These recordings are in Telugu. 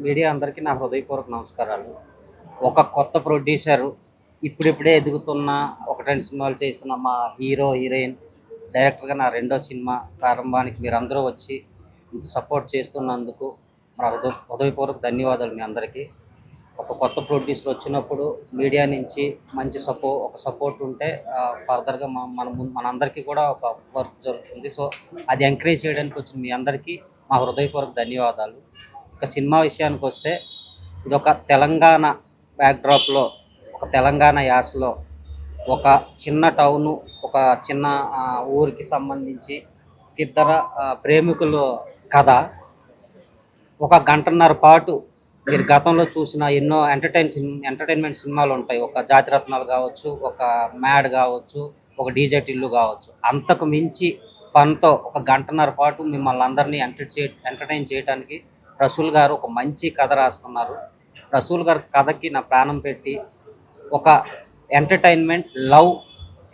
మీడియా అందరికీ నా హృదయపూర్వక నమస్కారాలు. ఒక కొత్త ప్రొడ్యూసరు ఇప్పుడిప్పుడే ఎదుగుతున్న 1, 2 సినిమాలు చేసిన మా హీరో, హీరోయిన్, డైరెక్టర్‌గా నా రెండో సినిమా ప్రారంభానికి మీరందరూ వచ్చి ఇంత సపోర్ట్ చేస్తున్నందుకు నా హృదయపూర్వక ధన్యవాదాలు మీ అందరికీ. ఒక కొత్త ప్రొడ్యూసర్ వచ్చినప్పుడు మీడియా నుంచి మంచి ఒక సపోర్ట్ ఉంటే ఫర్దర్‌గా మనందరికీ కూడా ఒక వర్క్ జరుగుతుంది. సో, అది ఎంకరేజ్ చేయడానికి వచ్చిన మీ అందరికీ మా హృదయపూర్వక ధన్యవాదాలు. ఇక సినిమా విషయానికొస్తే ఇదొక తెలంగాణ బ్యాక్‌డ్రాప్‌లో, ఒక తెలంగాణ యాసలో, ఒక చిన్న టౌను, ఒక చిన్న ఊరికి సంబంధించి ఇద్దరు ప్రేమికులు కథ. ఒక గంటన్నర పాటు మీరు గతంలో చూసిన ఎన్నో ఎంటర్టైన్మెంట్ సినిమాలు ఉంటాయి. ఒక జాతిరత్నాలు కావచ్చు, ఒక మ్యాడ్ కావచ్చు, ఒక డీజే టిల్లు కావచ్చు. అంతకు మించి ఫన్‌తో ఒక గంటన్నర పాటు మిమ్మల్ని అందరినీ ఎంటర్టైన్ చేయడానికి రసూల్ గారు ఒక మంచి కథ రాసుకున్నారు. రసూల్ గారి కథకి నా ప్రాణం పెట్టి ఒక ఎంటర్టైన్మెంట్, లవ్,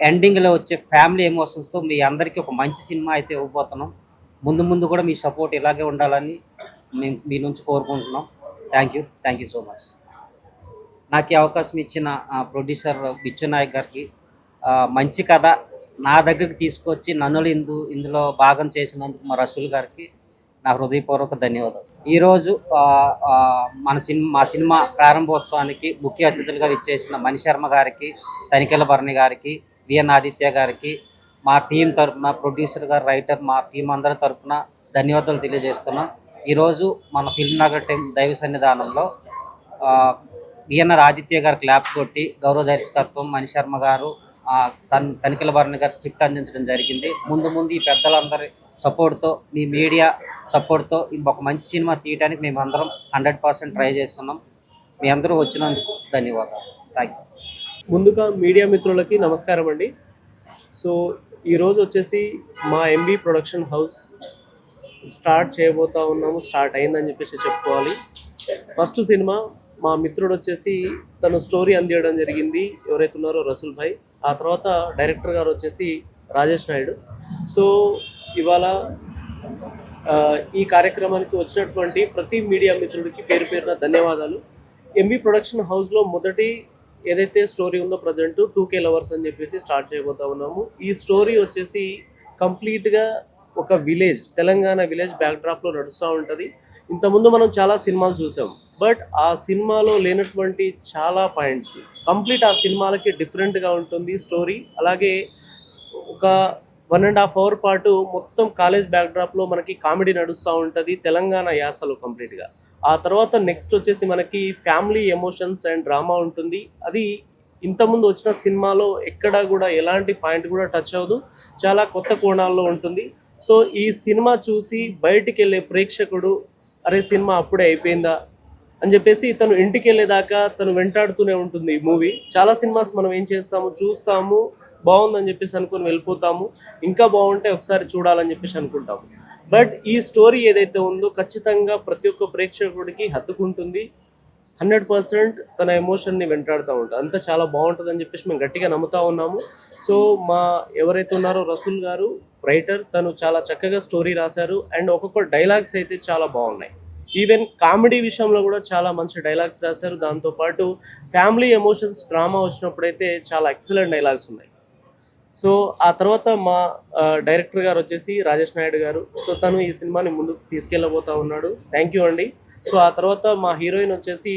ఎండింగ్‌లో వచ్చే ఫ్యామిలీ ఎమోషన్స్‌తో మీ అందరికీ ఒక మంచి సినిమా అయితే ఇవ్వబోతున్నాం. ముందు ముందు కూడా మీ సపోర్ట్ ఇలాగే ఉండాలని మీ నుంచి కోరుకుంటున్నాం. Thank you so much. నాకు ఈ అవకాశం ఇచ్చిన ప్రొడ్యూసర్ బిచ్చు నాయక్ గారికి, మంచి కథ నా దగ్గరికి తీసుకొచ్చి నన్ను ఇందులో భాగం చేసినందుకు మా రసూల్ గారికి నా హృదయపూర్వక ధన్యవాదాలు. ఈరోజు మా సినిమా ప్రారంభోత్సవానికి ముఖ్య అతిథులుగా ఇచ్చేసిన మణిశర్మ గారికి, తనికెళ్ళ భరణి గారికి, విఎన్ ఆదిత్య గారికి, మా టీం తరఫున, ప్రొడ్యూసర్ గారు, రైటర్, మా టీం అందరి తరఫున ధన్యవాదాలు తెలియజేస్తున్నాం. ఈరోజు మన ఫిల్మ్ నగర్ టీం దైవ సన్నిధానంలో విఎన్ఆర్ ఆదిత్య గారు క్లాప్ కొట్టి గౌరవ దర్శకత్వం మణిశర్మ గారు, తనికెళ్ళ భరణి గారు స్క్రిప్ట్ అందించడం జరిగింది. ముందు ఈ పెద్దలందరి సపోర్ట్తో, మీ మీడియా సపోర్ట్తో ఒక మంచి సినిమా తీయడానికి మేము అందరం 100% ట్రై చేస్తున్నాం. మీ అందరూ వచ్చినందుకు ధన్యవాదాలు. Thank you. ముందుగా మీడియా మిత్రులకి నమస్కారం అండి. సో ఈరోజు వచ్చేసి మా ఎంబీ ప్రొడక్షన్ హౌస్ స్టార్ట్ చేయబోతా ఉన్నాము. స్టార్ట్ అయిందని చెప్పేసి చెప్పుకోవాలి. ఫస్ట్ సినిమా మా మిత్రుడు వచ్చేసి తను స్టోరీ అందించడం జరిగింది, ఎవరైతే ఉన్నారో రసూల్ భాయ్. ఆ తర్వాత డైరెక్టర్ గారు వచ్చేసి రాజేష్ నాయుడు. సో ఇవాళ ఈ కార్యక్రమానికి వచ్చినటువంటి ప్రతి మీడియా మిత్రుడికి పేరు పేరున ధన్యవాదాలు. ఎంబీ ప్రొడక్షన్ హౌస్లో మొదటి ఏదైతే స్టోరీ ఉందో ప్రజెంట్ 2K లవర్స్ అని చెప్పేసి స్టార్ట్ చేయబోతా ఉన్నాము. ఈ స్టోరీ వచ్చేసి కంప్లీట్గా ఒక విలేజ్, తెలంగాణ విలేజ్ బ్యాక్డ్రాప్లో నడుస్తూ ఉంటుంది. ఇంతకుముందు మనం చాలా సినిమాలు చూసాం, బట్ ఆ సినిమాలో లేనటువంటి చాలా పాయింట్స్ కంప్లీట్ ఆ సినిమాలకి డిఫరెంట్గా ఉంటుంది స్టోరీ. అలాగే ఒక 1.5 అవర్ పాటు మొత్తం కాలేజ్ బ్యాక్డ్రాప్లో మనకి కామెడీ నడుస్తూ ఉంటుంది తెలంగాణ యాసలో కంప్లీట్గా. ఆ తర్వాత నెక్స్ట్ వచ్చేసి మనకి ఫ్యామిలీ ఎమోషన్స్ అండ్ డ్రామా ఉంటుంది. అది ఇంతకుముందు వచ్చిన సినిమాలో ఎక్కడ కూడా ఎలాంటి పాయింట్ కూడా టచ్ అవ్వదు, చాలా కొత్త కోణాల్లో ఉంటుంది. సో ఈ సినిమా చూసి బయటికి వెళ్ళే ప్రేక్షకుడు, అరే సినిమా అప్పుడే అయిపోయిందా అని చెప్పేసి తను ఇంటికి వెళ్ళేదాకా తను వెంటాడుతూనే ఉంటుంది ఈ మూవీ. చాలా సినిమాస్ మనం ఏం చేస్తాము, చూస్తాము, బాగుందని చెప్పేసి అనుకుని వెళ్ళిపోతాము, ఇంకా బాగుంటే ఒకసారి చూడాలని చెప్పేసి అనుకుంటాము. బట్ ఈ స్టోరీ ఏదైతే ఉందో ఖచ్చితంగా ప్రతి ఒక్క ప్రేక్షకుడికి హత్తుకుంటుంది. 100% తన ఎమోషన్ని వెంటాడుతూ ఉంటుంది. అంతా చాలా బాగుంటుందని చెప్పేసి మేము గట్టిగా నమ్ముతా ఉన్నాము. సో మా ఎవరైతే ఉన్నారో రసూల్ గారు రైటర్, తను చాలా చక్కగా స్టోరీ రాశారు. అండ్ ఒక్కొక్క డైలాగ్స్ అయితే చాలా బాగున్నాయి. ఈవెన్ కామెడీ విషయంలో కూడా చాలా మంచి డైలాగ్స్ రాశారు. దాంతోపాటు ఫ్యామిలీ ఎమోషన్స్ డ్రామా వచ్చినప్పుడైతే చాలా ఎక్సలెంట్ డైలాగ్స్ ఉన్నాయి. సో ఆ తర్వాత మా డైరెక్టర్ గారు వచ్చేసి రాజేష్ నాయుడు గారు. సో తను ఈ సినిమాని ముందుకు తీసుకెళ్ళబోతా ఉన్నాడు. థ్యాంక్ యూ అండి. సో ఆ తర్వాత మా హీరోయిన్ వచ్చేసి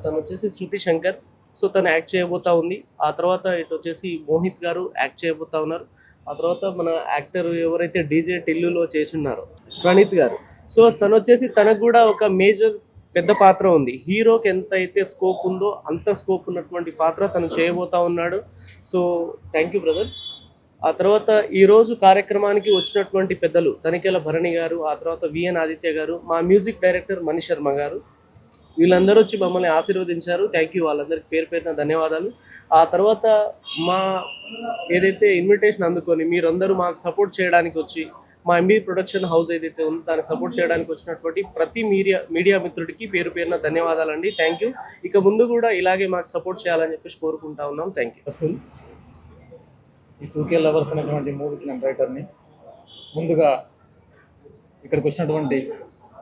తను వచ్చేసి శృతి శంకర్. సో తను యాక్ట్ చేయబోతా ఉంది. ఆ తర్వాత ఇటు వచ్చేసి మోహిత్ గారు యాక్ట్ చేయబోతా ఉన్నారు. ఆ తర్వాత మన యాక్టర్ ఎవరైతే డీజే టిల్లులో చేసి ఉన్నారో ప్రణీత్ గారు. సో తను వచ్చేసి తనకు కూడా ఒక మేజర్ పెద్ద పాత్ర ఉంది. హీరోకి ఎంత అయితే స్కోప్ ఉందో అంత స్కోప్ ఉన్నటువంటి పాత్ర తను చేయబోతా ఉన్నాడు. So thank you brother. ఆ తర్వాత ఈరోజు కార్యక్రమానికి వచ్చినటువంటి పెద్దలు తనికెళ్ళ భరణి గారు, ఆ తర్వాత విఎన్ ఆదిత్య గారు, మా మ్యూజిక్ డైరెక్టర్ మణిశర్మ గారు, వీళ్ళందరూ వచ్చి మమ్మల్ని ఆశీర్వదించారు. థ్యాంక్ యూ, వాళ్ళందరికీ పేరు పేరున ధన్యవాదాలు. ఆ తర్వాత మా ఏదైతే ఇన్విటేషన్ అందుకొని మీరందరూ మాకు సపోర్ట్ చేయడానికి వచ్చి, మా ఎంబీ ప్రొడక్షన్ హౌస్ ఏదైతే ఉందో దాన్ని సపోర్ట్ చేయడానికి వచ్చినటువంటి ప్రతి మీడియా మిత్రుడికి పేరు పేరున ధన్యవాదాలండి. Thank you. ఇక ముందు కూడా ఇలాగే మాకు సపోర్ట్ చేయాలని చెప్పేసి కోరుకుంటా ఉన్నాం. Thank you. ఈ 2K లవర్స్ అనేటువంటి మూవీకి నేను రైటర్ని. ముందుగా ఇక్కడికి వచ్చినటువంటి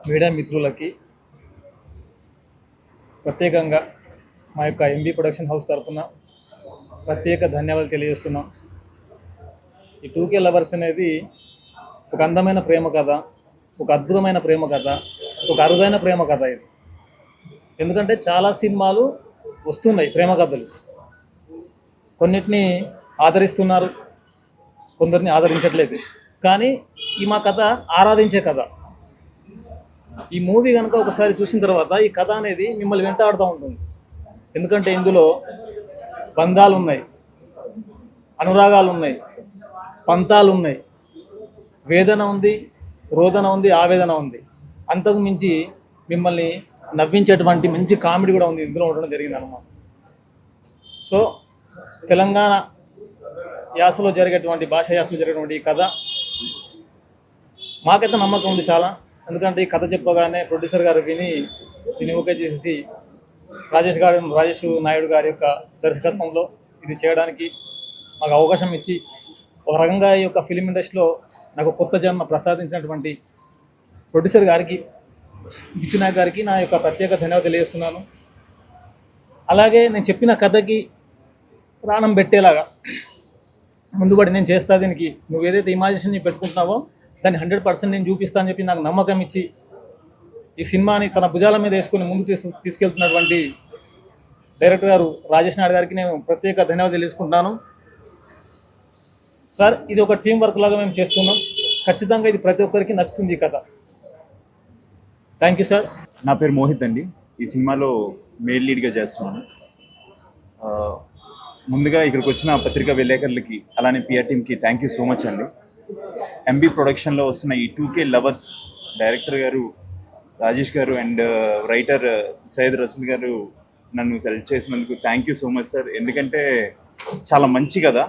మీడియా మిత్రులకి ప్రత్యేకంగా మా యొక్క ఎంబీ ప్రొడక్షన్ హౌస్ తరఫున ప్రత్యేక ధన్యవాదాలు తెలియజేస్తున్నాం. ఈ 2K లవర్స్ అనేది ఒక అందమైన ప్రేమ కథ, ఒక అద్భుతమైన ప్రేమ కథ, ఒక అరుదైన ప్రేమ కథ ఇది. ఎందుకంటే చాలా సినిమాలు వస్తున్నాయి ప్రేమ కథలు, కొన్నిటిని ఆదరిస్తున్నారు, కొందరిని ఆదరించట్లేదు. కానీ ఈ మా కథ ఆరాధించే కథ. ఈ మూవీ కనుక ఒకసారి చూసిన తర్వాత ఈ కథ అనేది మిమ్మల్ని వెంటాడుతూ ఉంటుంది. ఎందుకంటే ఇందులో బంధాలు ఉన్నాయి, అనురాగాలు ఉన్నాయి, పంతాలు ఉన్నాయి, వేదన ఉంది, రోదన ఉంది, ఆవేదన ఉంది. అంతకు మించి మిమ్మల్ని నవ్వించేటువంటి మంచి కామెడీ కూడా ఉంది ఇందులో ఉండడం జరిగింది అన్నమాట. సో తెలంగాణ యాసలో జరిగేటువంటి భాష యాసలో జరిగేటువంటి ఈ కథ మాకైతే నమ్మకం ఉంది చాలా. ఎందుకంటే ఈ కథ చెప్పగానే ప్రొడ్యూసర్ గారు విని దీన్ని ఓకే చేసేసి రాజేష్ నాయుడు గారి యొక్క దర్శకత్వంలో ఇది చేయడానికి మాకు అవకాశం ఇచ్చి ఒక రకంగా ఈ యొక్క ఫిలిం ఇండస్ట్రీలో నాకు కొత్త జన్మ ప్రసాదించినటువంటి ప్రొడ్యూసర్ గారికి, బిచ్చు నాయక్ గారికి నా యొక్క ప్రత్యేక ధన్యవాదాలు తెలియజేస్తున్నాను. అలాగే నేను చెప్పిన కథకి ప్రాణం పెట్టేలాగా ముందుబడి నేను చేస్తా, దీనికి నువ్వు ఏదైతే ఇమాజినేషన్ పెట్టుకుంటున్నావో దాన్ని 100% నేను చూపిస్తా అని చెప్పి నాకు నమ్మకం ఇచ్చి ఈ సినిమాని తన భుజాల మీద వేసుకొని ముందుకు తీసుకెళ్తున్నటువంటి డైరెక్టర్ గారు రాజేష్ నాయుడు గారికి నేను ప్రత్యేక ధన్యవాదాలు తెలుసుకుంటున్నాను. సార్, ఇది ఒక టీం వర్క్ లాగా మేము చేస్తున్నాం. ఖచ్చితంగా ఇది ప్రతి ఒక్కరికి నచ్చుతుంది ఈ కథ. Thank you sir. నా పేరు మోహిత్ అండి. ఈ సినిమాలో మెయిల్ లీడ్గా చేస్తున్నాను. ముందుగా ఇక్కడికి వచ్చిన పత్రికా విలేకరులకి అలానే పిఆర్ టీమ్కి థ్యాంక్ యూ సో మచ్ అండి. ఎంబీ ప్రొడక్షన్లో వస్తున్న ఈ 2K లవర్స్ డైరెక్టర్ గారు రాజేష్ గారు అండ్ రైటర్ సయ్యద్ రసూల్ గారు నన్ను సెలెక్ట్ చేసినందుకు thank you so much sir. ఎందుకంటే చాలా మంచి కదా.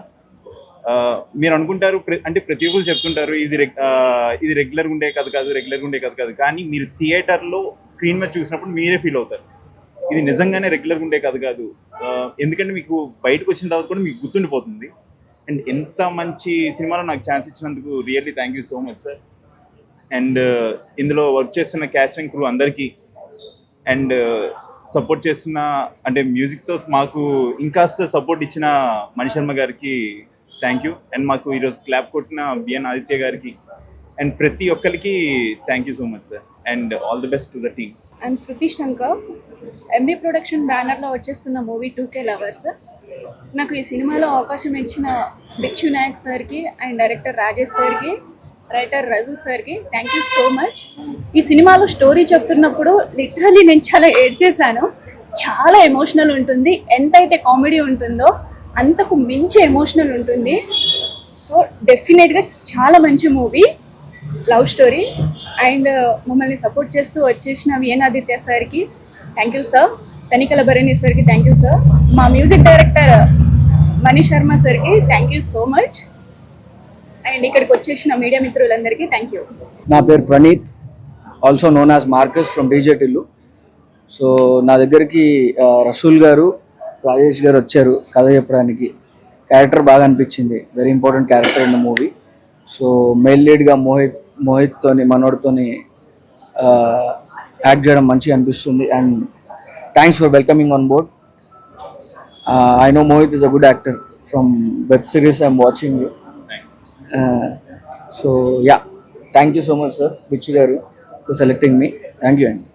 మీరు అనుకుంటారు అంటే ప్రతి ఒక్కరు చెప్తుంటారు ఇది రెగ్యులర్గా ఉండే కథ కాదు, కానీ మీరు థియేటర్లో స్క్రీన్ మీద చూసినప్పుడు మీరే ఫీల్ అవుతారు ఇది నిజంగానే రెగ్యులర్గా ఉండే కథ కాదు. ఎందుకంటే మీకు బయటకు వచ్చిన తర్వాత కూడా మీకు గుర్తుండిపోతుంది. అండ్ ఎంత మంచి సినిమాలో నాకు ఛాన్స్ ఇచ్చినందుకు really thank you so much sir. And ఇందులో వర్క్ చేస్తున్న క్యాస్ట్ అండ్ క్రూ అందరికీ అండ్ సపోర్ట్ చేస్తున్న అంటే మ్యూజిక్తో మాకు ఇంకాస్త సపోర్ట్ ఇచ్చిన మణిశర్మ గారికి థ్యాంక్ యూ. అండ్ మాకు ఈరోజు క్లాప్ కొట్టిన బిఎన్ ఆదిత్య గారికి అండ్ ప్రతి ఒక్కరికి thank you so much sir. And all the best to the team. I'm Shruti Shankar. MB production బ్యానర్లో వచ్చేస్తున్న మూవీ 2K లవర్స్. నాకు ఈ సినిమాలో అవకాశం ఇచ్చిన బిచ్చు నాయక్ సార్కి అండ్ డైరెక్టర్ రాజేష్ సార్కి, రైటర్ రజు సార్కి థ్యాంక్ యూ సో మచ్. ఈ సినిమాలో స్టోరీ చెప్తున్నప్పుడు లిటరలీ నేను చాలా ఏడ్చేశాను. చాలా ఎమోషనల్ ఉంటుంది. ఎంతైతే కామెడీ ఉంటుందో అంతకు మించి ఎమోషనల్ ఉంటుంది. సో డెఫినెట్గా చాలా మంచి మూవీ, లవ్ స్టోరీ. అండ్ మమ్మల్ని సపోర్ట్ చేస్తూ వచ్చేసిన విఎన్ ఆదిత్య సార్కి thank you sir. Tanikella Bharani సార్కి థ్యాంక్ యూ సార్. మా మ్యూజిక్ డైరెక్టర్ మణి శర్మ సార్కి thank you so much. And ఇక్కడికి వచ్చేసిన మీడియా మిత్రులందరికీ థ్యాంక్ యూ. నా పేరు Praneeth, also known as Marcus from DJ Tillu. So నా దగ్గరికి రసూల్ గారు, రాజేష్ గారు వచ్చారు కథ చెప్పడానికి. క్యారెక్టర్ బాగా అనిపించింది, very important character in the movie. So male లీడ్గా మోహిత్తోని మనోడితోని యాక్ట్ చేయడం మంచిగా అనిపిస్తుంది. And thanks for welcoming on board. I know Mohit is a good actor from web series I'm watching. So yeah, thank you so much sir Bichchu గారు for selecting me. Thank you అండి.